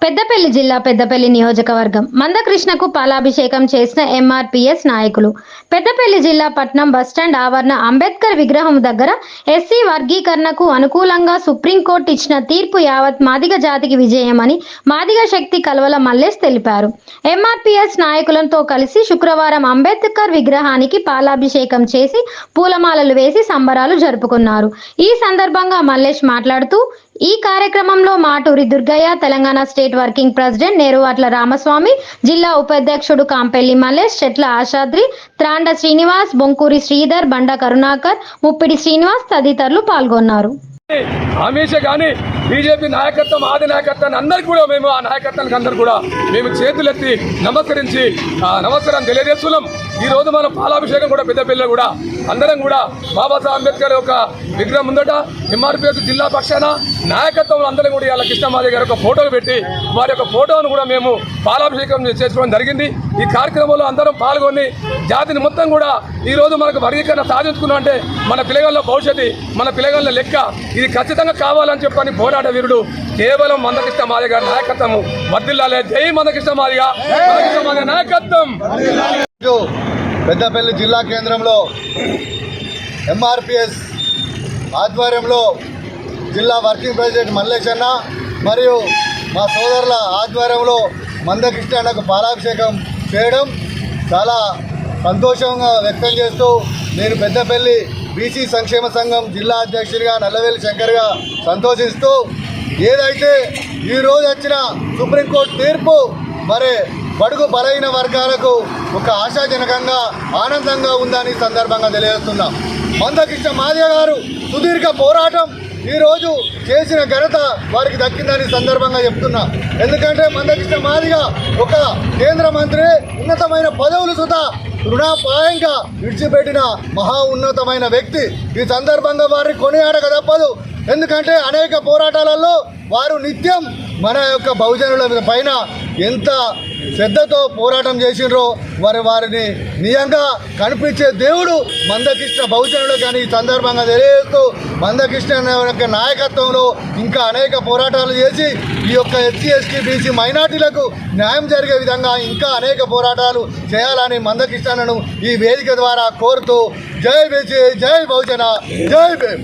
పెద్దపల్లి జిల్లా పెద్దపల్లి నియోజకవర్గం మందకృష్ణకు పాలాభిషేకం చేసిన ఎంఆర్పీఎస్ నాయకులు. పెద్దపల్లి జిల్లా పట్నం బస్టాండ్ ఆవరణ అంబేద్కర్ విగ్రహం దగ్గర ఎస్సీ వర్గీకరణకు అనుకూలంగా సుప్రీంకోర్టు ఇచ్చిన తీర్పు యావత్ మాదిగ జాతికి విజయమని మాదిగ శక్తి కల్వల మల్లేష్ తెలిపారు. ఎంఆర్పీఎస్ నాయకులతో కలిసి శుక్రవారం అంబేద్కర్ విగ్రహానికి పాలాభిషేకం చేసి పూలమాలలు వేసి సంబరాలు జరుపుకున్నారు. ఈ సందర్భంగా మల్లేష్ మాట్లాడుతూ ఈ కార్యక్రమంలో Maturi Durgaiah, Telangana state working president Neruvatla Ramaswamy, జిల్లా ఉపాధ్యక్షుడు కాంపెల్లి మల్లేష్, చెట్ల ఆశాద్రి, త్రాండ శ్రీనివాస్, బొంకూరి శ్రీధర్, బండ కరుణాకర్, ముప్పిడి శ్రీనివాస్ తదితరులు పాల్గొన్నారు. హమేషా కానీ బీజేపీ నాయకత్వం ఆది నాయకత్వాన్ని అందరికీ కూడా మేము ఆ నాయకత్వానికి అందరూ కూడా మేము చేతులెత్తి నమస్కరించి నమస్కారం తెలియజేస్తున్నాం. ఈరోజు మన పాలాభిషేకం కూడా పెద్దపల్లిలో కూడా అందరం కూడా బాబాసాహెబ్ అంబేద్కర్ యొక్క విగ్రహం ముందట ఎంఆర్పీఎస్ జిల్లా పక్షాన నాయకత్వం అందరం కూడా ఇలా కృష్ణమాది గారి యొక్క ఫోటోలు పెట్టి వారి యొక్క ఫోటోను కూడా మేము పాలాభిషేకం చేసుకోవడం జరిగింది. ఈ కార్యక్రమంలో అందరం పాల్గొని జాతిని మొత్తం కూడా ఈరోజు మనకు వర్గీకరణ సాధించుకున్నాం అంటే మన పిల్లగాళ్ళ భవిష్యత్తు, మన పిల్లగాళ్ళ లెక్క ఇది ఖచ్చితంగా కావాలని చెప్పని పోరాట వీరుడు కేవలం మందకృష్ణ మాదిగ గారి నాయకత్వం వర్ధిల్లాలే. జై మందకృష్ణ మాదిగ, మందకృష్ణ మాదిగ నాయకత్వం. పెద్దపల్లి జిల్లా కేంద్రంలో ఎంఆర్పిఎస్ ఆధ్వర్యంలో జిల్లా వర్కింగ్ ప్రెసిడెంట్ మల్లేష్ అన్న మరియు మా సోదరుల ఆధ్వర్యంలో మందకృష్ణ అన్నకు పాలాభిషేకం చేయడం చాలా సంతోషంగా వ్యక్తం చేస్తూ నేను పెద్దపల్లి బీసీ సంక్షేమ సంఘం జిల్లా అధ్యక్షుడిగా నల్లవేలి శంకర్గా సంతోషిస్తూ ఏదైతే ఈరోజు వచ్చిన సుప్రీంకోర్టు తీర్పు మరి బడుగు బలైన వర్గాలకు ఒక ఆశాజనకంగా ఆనందంగా ఉందని సందర్భంగా తెలియజేస్తున్నాం. మందకృష్ణ మాదిగ గారు సుదీర్ఘ పోరాటం ఈరోజు చేసిన ఘనత వారికి దక్కిందని సందర్భంగా చెప్తున్నా. ఎందుకంటే మందకృష్ణ మాదిగ ఒక కేంద్ర మంత్రి, ఉన్నతమైన పదవులు సుతా రుణాపాయంగా విడిచిపెట్టిన మహా ఉన్నతమైన వ్యక్తి. ఈ సందర్భంగా వారిని కొనియాడక తప్పదు. ఎందుకంటే అనేక పోరాటాలలో వారు నిత్యం మన యొక్క బహుజనుల పైన ఎంత శ్రద్ధతో పోరాటం చేసినరో వారిని నిజంగా కనిపించే దేవుడు మందకృష్ణ బహుజనులు. కానీ ఈ సందర్భంగా తెలియజేస్తూ మందకృష్ణ యొక్క నాయకత్వంలో ఇంకా అనేక పోరాటాలు చేసి ఈ యొక్క ఎస్సీ ఎస్టీ బీసీ మైనార్టీలకు న్యాయం జరిగే విధంగా ఇంకా అనేక పోరాటాలు చేయాలని మందకృష్ణను ఈ వేదిక ద్వారా కోరుతూ జై బీసీ, జై బహుజన, జై భీమ్.